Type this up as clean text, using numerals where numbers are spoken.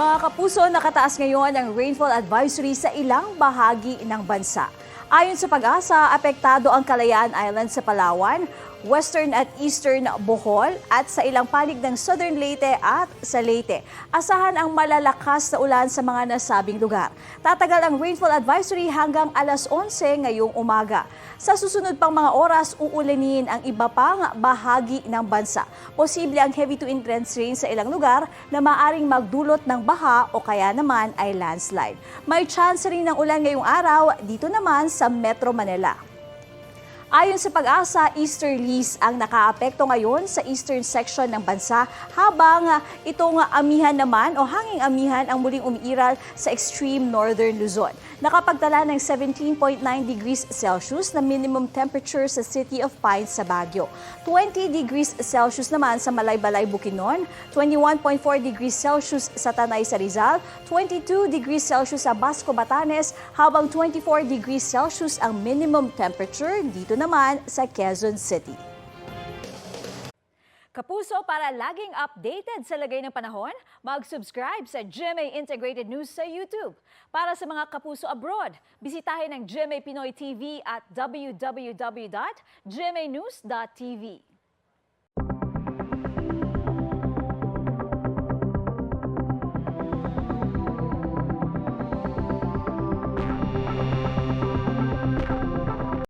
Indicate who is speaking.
Speaker 1: Mga kapuso, nakataas ngayon ang rainfall advisory sa ilang bahagi ng bansa. Ayon sa Pag-asa, apektado ang Kalayaan Island sa Palawan, Western at Eastern Bohol at sa ilang panig ng Southern Leyte at sa Leyte. Asahan ang malalakas na ulan sa mga nasabing lugar. Tatagal ang rainfall advisory hanggang alas 11 ngayong umaga. Sa susunod pang mga oras, uulanin ang iba pang bahagi ng bansa. Posible ang heavy to intense rain sa ilang lugar na maaring magdulot ng baha o kaya naman ay landslide. May chance rin ng ulan ngayong araw dito naman sa Metro Manila. Ayon sa Pag-asa, easterlies ang nakaapekto ngayon sa eastern section ng bansa habang itong amihan naman o hanging amihan ang muling umiiral sa extreme northern Luzon. Nakapagtala ng 17.9 degrees Celsius na minimum temperature sa City of Pines sa Baguio. 20 degrees Celsius naman sa Malaybalay, Bukidnon, 21.4 degrees Celsius sa Tanay sa Rizal, 22 degrees Celsius sa Basco, Batanes, habang 24 degrees Celsius ang minimum temperature dito naman sa Quezon City. Kapuso, para laging updated sa lagay ng panahon, mag-subscribe sa GMA Integrated News sa YouTube. Para sa mga kapuso abroad, bisitahin ang GMA Pinoy TV at www.gmanews.tv.